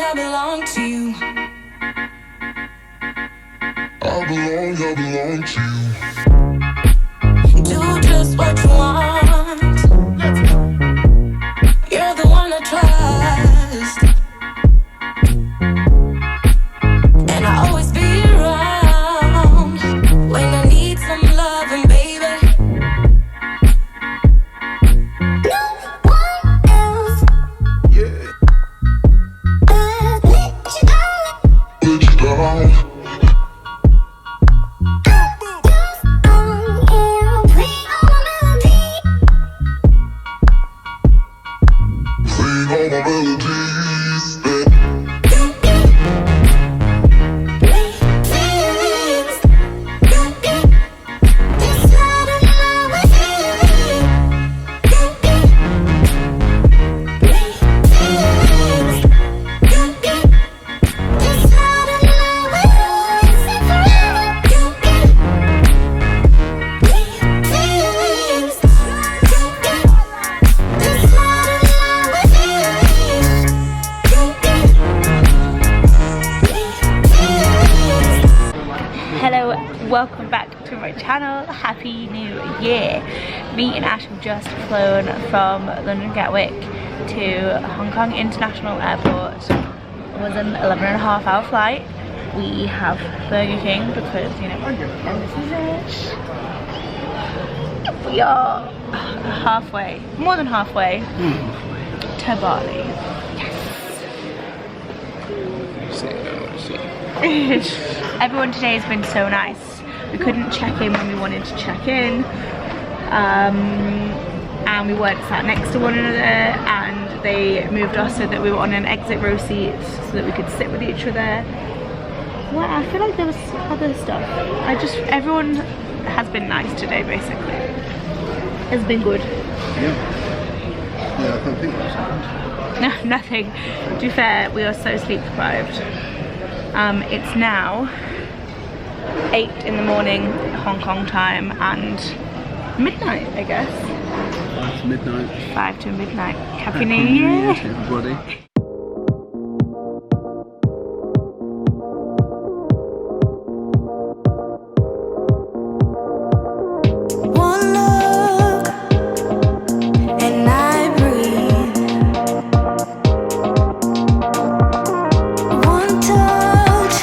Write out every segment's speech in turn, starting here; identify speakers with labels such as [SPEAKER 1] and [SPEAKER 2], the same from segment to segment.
[SPEAKER 1] I belong to you.
[SPEAKER 2] I belong to you.
[SPEAKER 1] Do just what you want. You're the one I trust, and I always be around when I need some loving, baby. No one else.
[SPEAKER 2] Yeah.
[SPEAKER 1] Let you down.
[SPEAKER 2] Let you down.
[SPEAKER 3] Welcome back to my channel. Happy New Year. Me and Ash have just flown from London Gatwick to Hong Kong International Airport. It was an 11.5-hour flight. We have Burger King because, you know, and this is it. We are halfway, more than halfway to Bali. Yes. Everyone today has been so nice. We couldn't check in when we wanted to check in, and we weren't sat next to one another, and they moved us so that we were on an exit row seat so that we could sit with each other. Well, I feel like there was other stuff. Everyone has been nice today, basically. It's been good.
[SPEAKER 4] Yeah, I don't think that's happened.
[SPEAKER 3] No, nothing. To be fair, we are so sleep deprived. It's now 8 in the morning Hong Kong time and midnight, I guess.
[SPEAKER 4] 5 to midnight.
[SPEAKER 3] 5 to midnight. Happy New Year
[SPEAKER 4] to everybody.
[SPEAKER 1] One look and I breathe. One touch.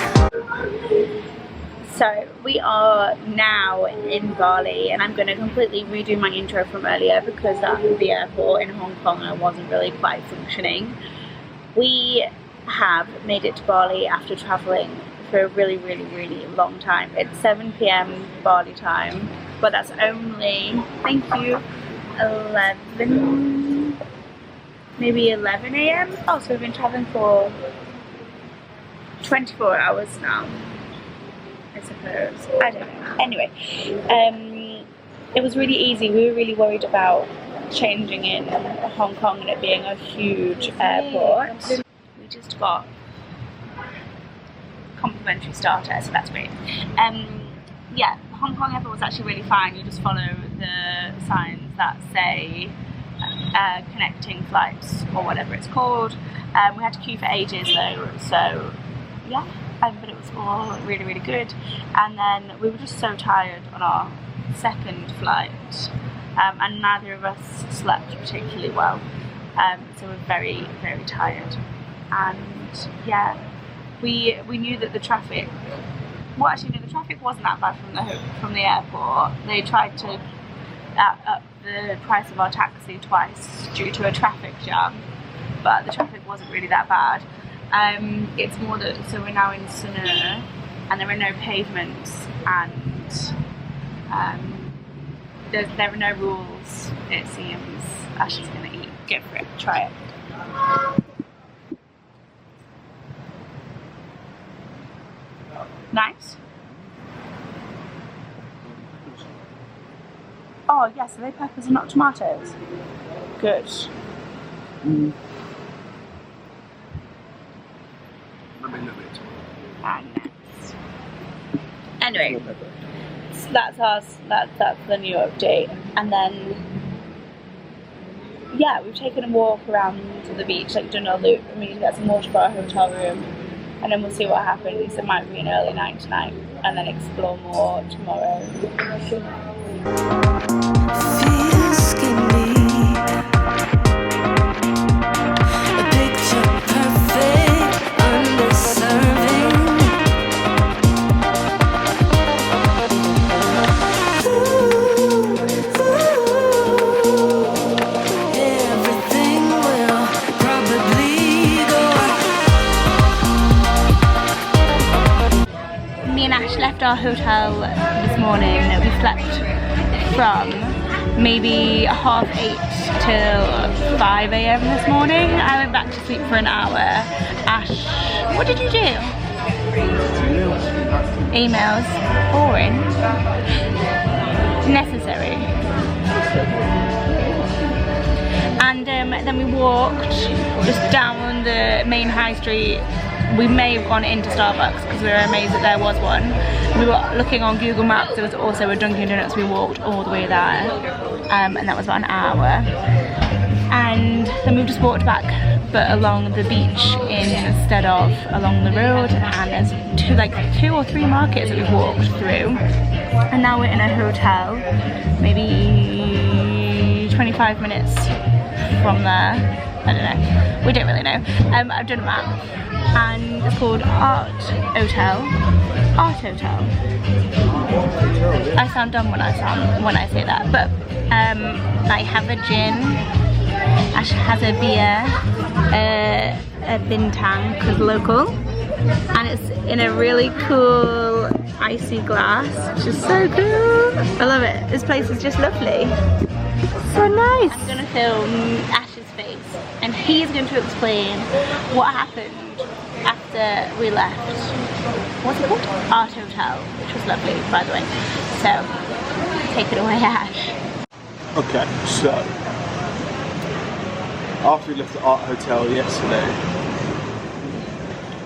[SPEAKER 3] So we are now in Bali, and I'm going to completely redo my intro from earlier because at the airport in Hong Kong I wasn't really quite functioning. We have made it to Bali after travelling for a really long time. It's 7 PM Bali time, but that's only, thank you, 11, maybe 11 AM. Oh, so we've been travelling for 24 hours now, I suppose. I don't know. Anyway, it was really easy. We were really worried about changing in Hong Kong and it being a huge airport. We just got complimentary starter, so that's great. Yeah, Hong Kong airport was actually really fine. You just follow the signs that say connecting flights or whatever it's called. We had to queue for ages though, so yeah. But it was all really good, and then we were just so tired on our second flight, and neither of us slept particularly well, so we're very tired. And yeah, we knew that the traffic, well actually no, the traffic wasn't that bad from the airport. They tried to up the price of our taxi twice due to a traffic jam, but the traffic wasn't really that bad. It's more that, so we're now in SANUR and there are no pavements, and there are no rules, it seems. Ash is going to eat. Go for it, try it. Nice. Oh yes, are they peppers and not tomatoes? Good. Nice. Anyway, so that's the new update, and then yeah, we've taken a walk around the beach, like done a loop, and we need to get some water for our hotel room, and then we'll see what happens. It might be an early night tonight, and then explore more tomorrow.
[SPEAKER 1] Feel skinny. A picture perfect, underserving. Everything will probably go.
[SPEAKER 3] Me and Ash left our hotel this morning. We slept from maybe 8:30 till 5 AM this morning. I went back to sleep for an hour. Ash, what did you do? Emails. Boring. Necessary. And then we walked just down the main high street. We may have gone into Starbucks because we were amazed that there was one. We were looking on Google Maps, there was also a Dunkin' Donuts. We walked all the way there, and that was about an hour. And then we just walked back, but along the beach instead of along the road. And there's two or three markets that we've walked through. And now we're in a hotel, maybe 25 minutes from there. I don't know. We don't really know. I've done a map. And it's called ARTOTEL. ARTOTEL. I sound dumb when I say that, but I have a gin. Ash has a beer, a BINTANG because local, and it's in a really cool icy glass, which is so cool. I love it. This place is just lovely. So nice. I'm gonna film Ash's face, and he's going to explain what happened after we left. What's it called? ARTOTEL, which was lovely, by the way. So, take it away, Ash.
[SPEAKER 4] Okay, so after we left the Art Hotel yesterday,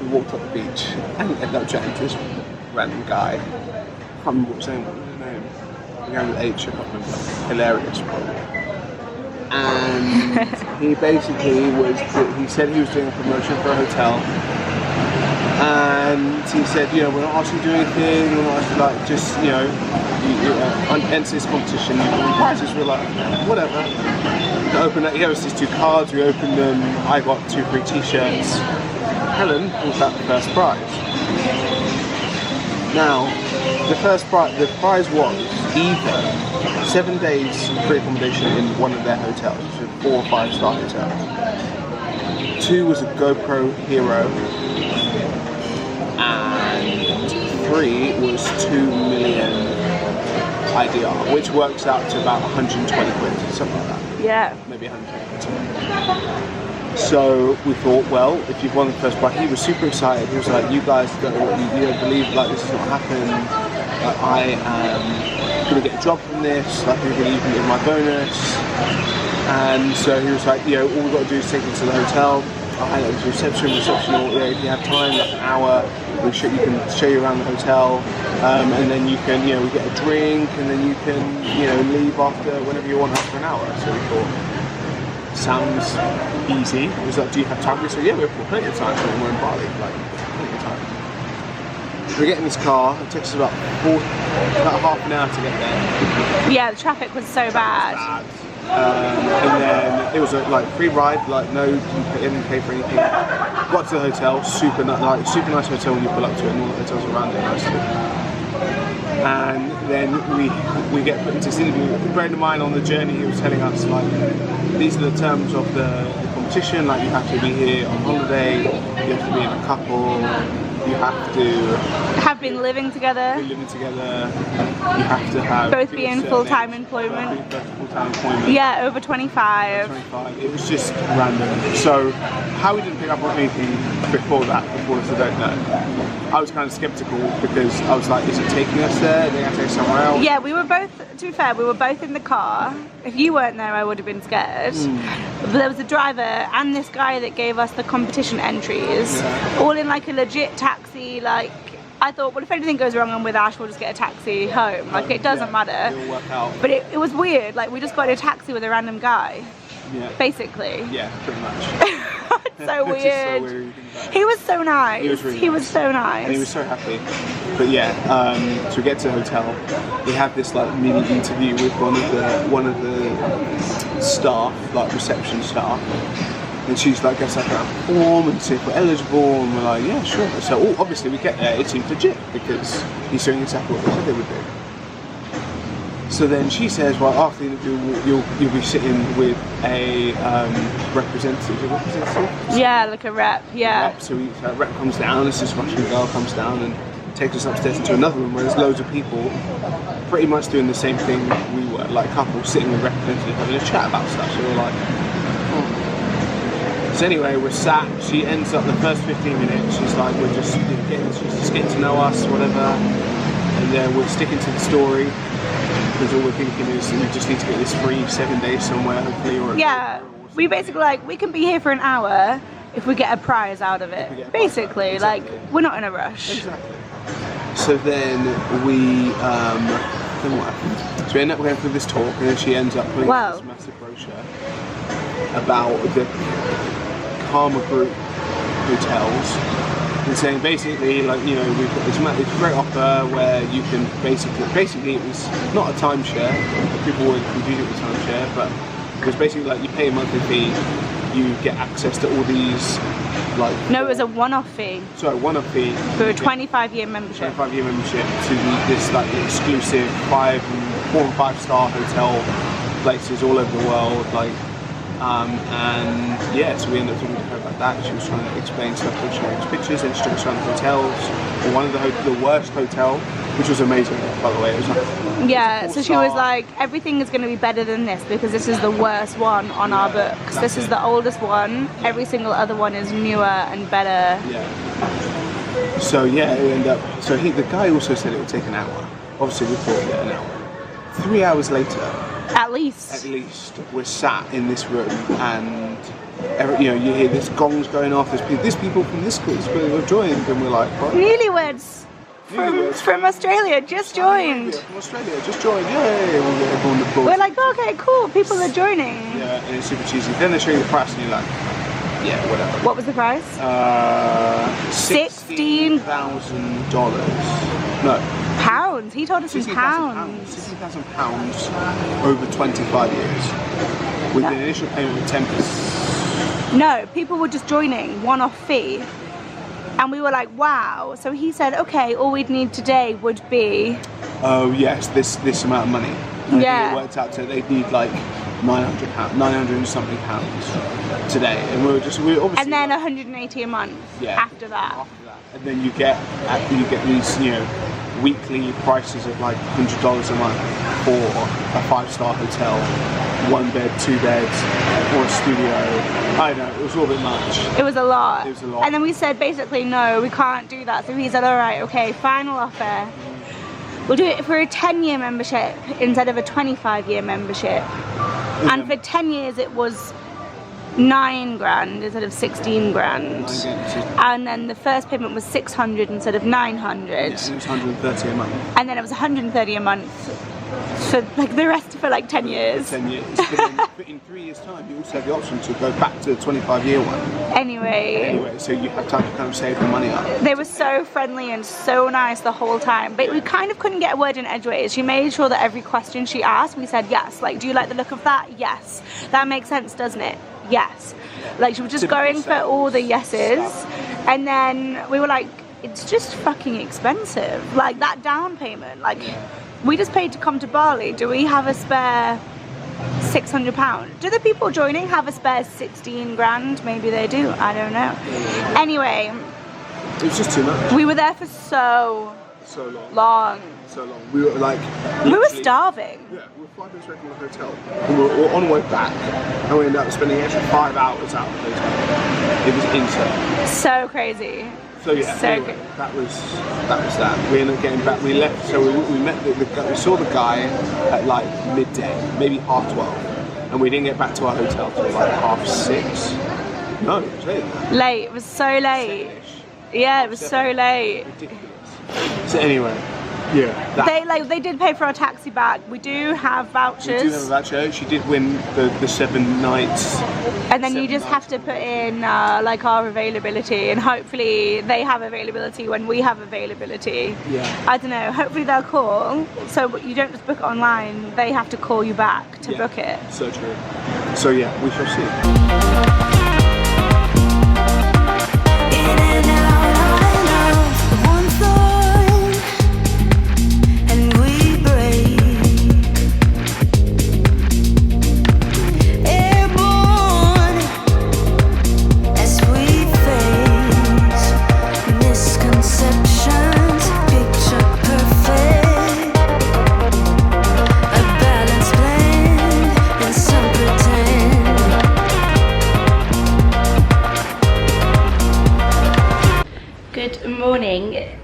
[SPEAKER 4] we walked up the beach and ended up chatting to this random guy. I can't remember what his name was. The guy with H, I can't remember. Hilarious, probably. And he basically he said he was doing a promotion for a hotel. And he said, you know, we're not asking you to do anything, we're not asking, like, just, you know, enter this competition, you can prizes. We're like, whatever. We opened that, he gave us these 2 cards, we opened them, I got 2 free t-shirts. Helen was that the first prize. Now, the prize was either 7 days free accommodation in one of their hotels, so 4 or 5 star hotels. 2 was a GoPro Hero. And 3 was 2 million IDR, which works out to about 120 quid, something like that.
[SPEAKER 3] Yeah.
[SPEAKER 4] Maybe 120 quid. So we thought, well, if you've won the first prize, he was super excited. He was like, you guys don't believe like this is not happening. Like, I am gonna get a job from this. Like, you're gonna even give my bonus. And so he was like, you know, all we've got to do is take him to the hotel. I'll hang out with the reception, or if you have time, like an hour, you can show you around the hotel, and then you can, you know, we get a drink, and then you can, you know, leave after whenever you want after an hour. So we thought, sounds easy. It was like, do you have time? We said, yeah, we've got plenty of time. We're in Bali, like plenty of time. We get in this car. It takes us about half an hour to get there.
[SPEAKER 3] Yeah, the traffic was so bad.
[SPEAKER 4] And then it was a free ride, like no, you didn't pay for anything. Got to the hotel, super nice hotel when you pull up to it, and all the hotels around it nice. And then we get put into this interview. Bearing in mind on the journey, he was telling us like these are the terms of the competition. Like you have to be here on holiday, you have to be in a couple, you have to
[SPEAKER 3] have been living together.
[SPEAKER 4] You have to have
[SPEAKER 3] both be in full-time employment. Yeah, over 25.
[SPEAKER 4] It was just random. So how we didn't pick up on anything before this, I don't know. I was kind of skeptical because I was like, is it taking us there? Are they going to take us somewhere else?
[SPEAKER 3] Yeah, we were both, to be fair, we were both in the car. If you weren't there, I would have been scared. But there was a driver and this guy that gave us the competition entries, all in like a legit taxi. Like, I thought, well, if anything goes wrong, I'm with Ash, we'll just get a taxi home. Like, it doesn't matter.
[SPEAKER 4] It'll work out.
[SPEAKER 3] But it was weird. Like, we just got in a taxi with a random guy.
[SPEAKER 4] Yeah.
[SPEAKER 3] basically.
[SPEAKER 4] Yeah, pretty much.
[SPEAKER 3] So
[SPEAKER 4] Which is
[SPEAKER 3] weird.
[SPEAKER 4] so weird when you think about it.
[SPEAKER 3] He was so nice.
[SPEAKER 4] He was really
[SPEAKER 3] He was
[SPEAKER 4] nice.
[SPEAKER 3] so nice.
[SPEAKER 4] And he was so happy. But yeah, so we get to the hotel. We have this like mini interview with one of the staff, like reception staff. And she's like, gets like a form and see if we're eligible, and we're like, yeah, sure. So obviously we get there, it seems legit because he's doing exactly what they said they would do. So then she says, well, after the interview, you'll be sitting with a representative.
[SPEAKER 3] Yeah, like a rep. Yeah.
[SPEAKER 4] Rep. So a rep comes down. This Russian girl comes down and takes us upstairs into another room where there's loads of people, pretty much doing the same thing we were, like couples sitting with representatives having a chat about stuff. So we're like, So anyway, we're sat. She ends up the first 15 minutes. She's like, we're just getting to know us, whatever, and then we're sticking to the story because all we're thinking is we just need to get this free 7 days somewhere, hopefully. Or
[SPEAKER 3] we basically like we can be here for an hour if we get a prize out of it. Basically,
[SPEAKER 4] exactly.
[SPEAKER 3] like we're not in a rush.
[SPEAKER 4] Exactly. So then then what happened? So we end up going through this talk, and then she ends up putting this massive brochure about the Karma Group hotels, and saying basically, like, you know, we've got this great offer where you can basically it was not a timeshare. People would confuse it with timeshare, but it was basically like you pay a monthly fee, you get access to all these, like.
[SPEAKER 3] No, it was a one-off fee.
[SPEAKER 4] Sorry, one-off fee
[SPEAKER 3] for a 25-year membership.
[SPEAKER 4] 25-year membership to this like exclusive 4 and 5 star hotel places all over the world, like. And yeah, so we ended up talking to her about that. She was trying to explain stuff, showing us pictures, and she took us around the hotels. Or one of the worst hotel, which was amazing, by the way. It was like,
[SPEAKER 3] yeah, so she was like, everything is going to be better than this because this is the worst one on our books. This is the oldest one. Every single other one is newer and better.
[SPEAKER 4] Yeah. So yeah, it ended up. So the guy also said it would take an hour. Obviously, we thought an hour. 3 hours later.
[SPEAKER 3] At least
[SPEAKER 4] we're sat in this room, and you know, you hear this gongs going off. There's people from this school have joined, and we're like, what?
[SPEAKER 3] Newlyweds from Australia just joined.
[SPEAKER 4] From Australia just joined. Yay!
[SPEAKER 3] We're like, okay, cool. People are joining.
[SPEAKER 4] Yeah, and it's super cheesy. Then they show you the price, and you're like, yeah, whatever.
[SPEAKER 3] What was the price? $16,000. No.
[SPEAKER 4] Pounds.
[SPEAKER 3] He told us in pounds.
[SPEAKER 4] £16,000 over 25 years with an initial payment of 10%.
[SPEAKER 3] No, people were just joining, one-off fee, and we were like, wow. So he said, okay, all we'd need today would be.
[SPEAKER 4] Oh yes, this amount of money. And
[SPEAKER 3] yeah.
[SPEAKER 4] It worked out to they'd need like £900, 900 and something pounds today, and we were obviously. And
[SPEAKER 3] then 180 a month. Yeah. After that.
[SPEAKER 4] And then you get these, you know, weekly prices of like $100 a month for a 5-star hotel, 1 bed, 2 beds, or a studio. I don't know, it was a little bit much.
[SPEAKER 3] It was a lot.
[SPEAKER 4] It was a lot.
[SPEAKER 3] And then we said basically, no, we can't do that. So he said, all right, okay, final offer. We'll do it for a 10-year membership instead of a 25-year membership. Yeah. And for 10 years it was $9,000 instead of $16,000, and then the first payment was $600 instead of $900.
[SPEAKER 4] Yeah, and it was $130 a month.
[SPEAKER 3] And then it was $130 a month for like the rest for like 10 years.
[SPEAKER 4] 10 years. But in 3 years' time, you also have the option to go back to the 25-year one.
[SPEAKER 3] Anyway,
[SPEAKER 4] so you have time to kind of save the money up.
[SPEAKER 3] They were so friendly and so nice the whole time, but we kind of couldn't get a word in edgeways. She made sure that every question she asked, we said yes. Like, do you like the look of that? Yes. That makes sense, doesn't it? Yes. Like, she was just going for all the yeses, and then we were like, it's just fucking expensive. Like, that down payment, like, we just paid to come to Bali. Do we have a spare £600? Do the people joining have a spare 16 grand? Maybe they do, I don't know. Anyway,
[SPEAKER 4] it was just too much.
[SPEAKER 3] We were there for so long.
[SPEAKER 4] We were like,
[SPEAKER 3] we were starving.
[SPEAKER 4] Yeah, we were 5 minutes away from the hotel. And we were on the way back, and we ended up spending an extra 5 hours out of the hotel. It was insane.
[SPEAKER 3] So crazy.
[SPEAKER 4] So yeah, so anyway, that was that. We ended up getting back. We left. So we met we saw the guy at like midday, maybe 12:30, and we didn't get back to our hotel till like 6:30. No, it was late.
[SPEAKER 3] Late. It was so late. 7-ish. Yeah, it was so late.
[SPEAKER 4] Ridiculous. So anyway, Yeah.
[SPEAKER 3] They did pay for our taxi back. We do have vouchers.
[SPEAKER 4] We do have a voucher. She did win the 7 nights.
[SPEAKER 3] And then you just have to put in like our availability, and hopefully they have availability when we have availability.
[SPEAKER 4] Yeah.
[SPEAKER 3] I don't know. Hopefully they'll call. So you don't just book it online. They have to call you back to book it.
[SPEAKER 4] So true. So yeah, we shall see.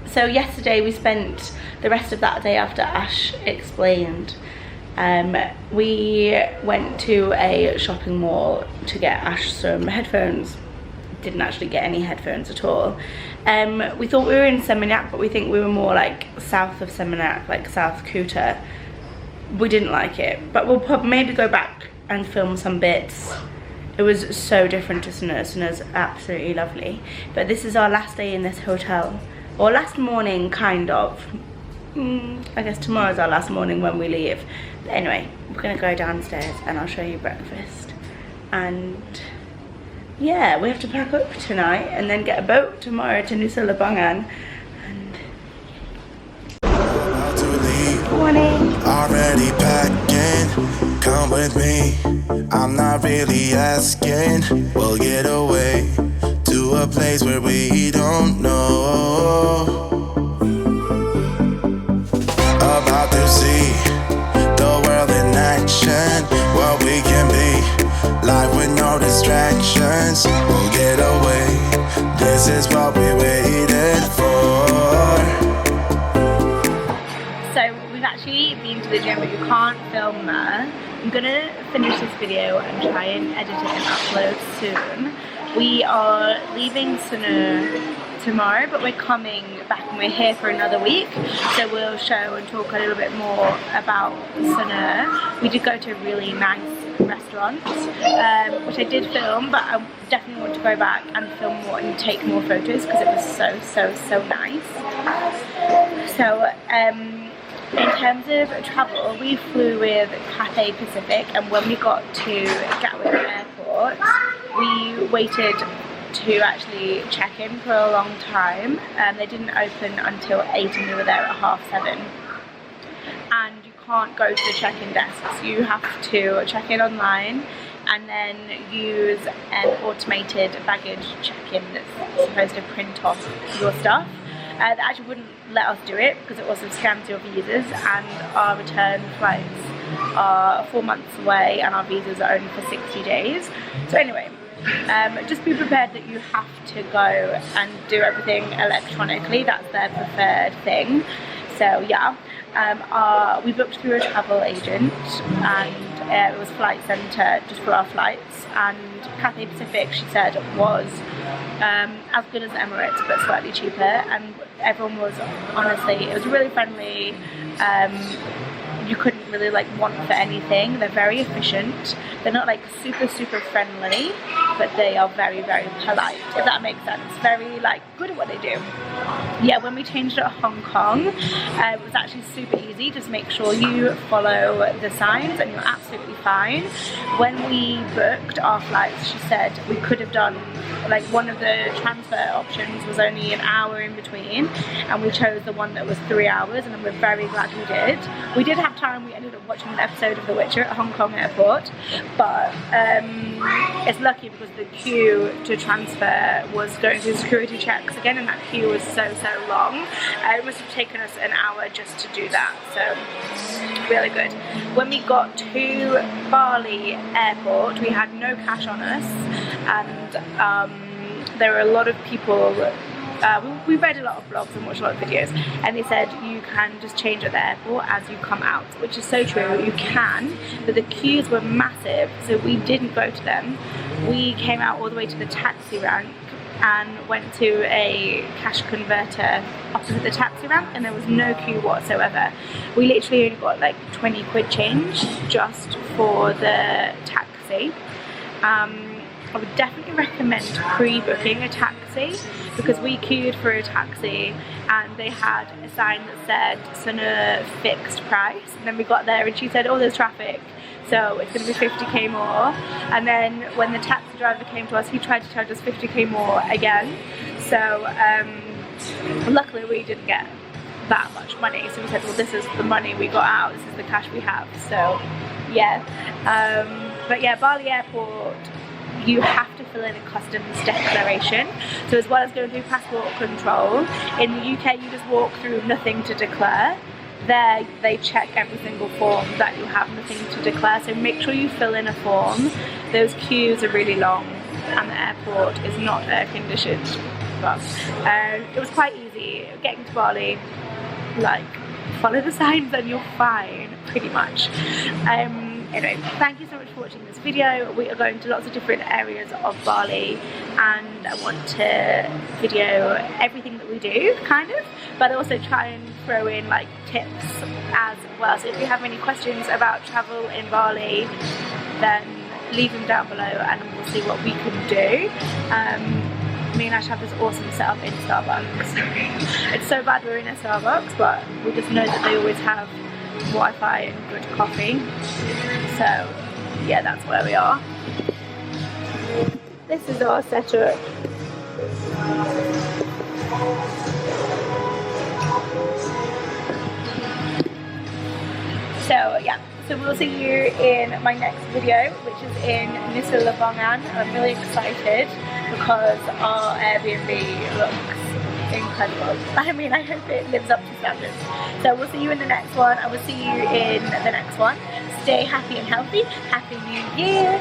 [SPEAKER 3] So yesterday we spent the rest of that day after Ash explained. We went to a shopping mall to get Ash some headphones. Didn't actually get any headphones at all. We thought we were in Seminyak, but we think we were more like south of Seminyak, like South KUTA. We didn't like it, but we'll probably maybe go back and film some bits. It was so different to SANUR. SANUR's absolutely lovely. But this is our last day in this hotel. Or last morning, kind of. I guess tomorrow's our last morning when we leave. But anyway, we're gonna go downstairs and I'll show you breakfast. And yeah, we have to pack up tonight and then get a boat tomorrow to Nusa Lambangan. And morning.
[SPEAKER 5] Already packing, come with me. I'm not really asking. We'll get away to a place where we don't know. About to see the world in action, what we can be. Life with no distractions. We'll get away. This is what we waited for.
[SPEAKER 3] So we've actually been to the gym, but you can't film there. I'm gonna finish this video and try and edit it and upload soon. We are leaving SANUR tomorrow, but we're coming back and we're here for another week. So we'll show and talk a little bit more about SANUR. We did go to a really nice restaurant, which I did film, but I definitely want to go back and film more and take more photos because it was so nice. So in terms of travel, we flew with Cathay Pacific, and when we got to Gatwick Airport, we waited to actually check in for a long time. They didn't open until 8 and we were there at 7:30. And you can't go to the check-in desks. You have to check in online and then use an automated baggage check-in that's supposed to print off your stuff. They actually wouldn't let us do it because it also scans your visas, and our return flights are 4 months away and our visas are only for 60 days. So anyway, just be prepared that you have to go and do everything electronically. That's their preferred thing. So yeah, we booked through a travel agent, and it was Flight Centre just for our flights, and Cathay Pacific, she said, was as good as Emirates but slightly cheaper, and everyone was, honestly, it was really friendly. You couldn't really like want for anything. They're very efficient. They're not like super friendly, but they are very polite, if that makes sense. Very like good at what they do. Yeah, when we changed at Hong Kong, it was actually super easy. Just make sure you follow the signs and you're absolutely fine. When we booked our flights, she said we could have done, like, one of the transfer options was only an hour in between, and we chose the one that was 3 hours, and we're very glad we did. We did have time. We ended up watching an episode of The Witcher at Hong Kong airport, but it's lucky because the queue to transfer was going through security checks again, and that queue was so long. It must have taken us an hour just to do that, so really good. When we got to Bali airport, we had no cash on us, and there were a lot of people. We read a lot of blogs and watched a lot of videos, and they said you can just change at the airport as you come out, which is so true. You can, but the queues were massive, so we didn't go to them. We came out all the way to the taxi rank, and went to a cash converter opposite the taxi rank, and there was no queue whatsoever. We literally only got like 20 quid change just for the taxi. I would definitely recommend pre-booking a taxi, because we queued for a taxi and they had a sign that said SANUR fixed price, and then we got there and she said, oh, there's traffic, so it's going to be 50k more. And then when the taxi driver came to us, he tried to charge us 50k more again. So luckily we didn't get that much money, so we said, well, this is the money we got out, this is the cash we have. So yeah, but yeah, Bali airport, you have to fill in a customs declaration. So as well as going through passport control, in the UK you just walk through, nothing to declare. There they check every single form that you have nothing to declare, so make sure you fill in a form. Those queues are really long and the airport is not air conditioned, but it was quite easy getting to Bali. Like, follow the signs and you're fine, pretty much. Anyway, thank you so much for watching this video. We are going to lots of different areas of Bali, and I want to video everything that we do, kind of, but also try and throw in like tips as well. So if you have any questions about travel in Bali, then leave them down below and we'll see what we can do. Me and Ash have this awesome setup in Starbucks. It's so bad we're in a Starbucks, but we just know that they always have Wi-Fi and good coffee. So yeah, that's where we are. This is our setup. So yeah, so we'll see you in my next video, which is in Nusa Lebangan. I'm really excited because our Airbnb looks incredible. I mean, I hope it lives up to standards. So we'll see you in the next one. I will see you in the next one. Stay happy and healthy. Happy New Year.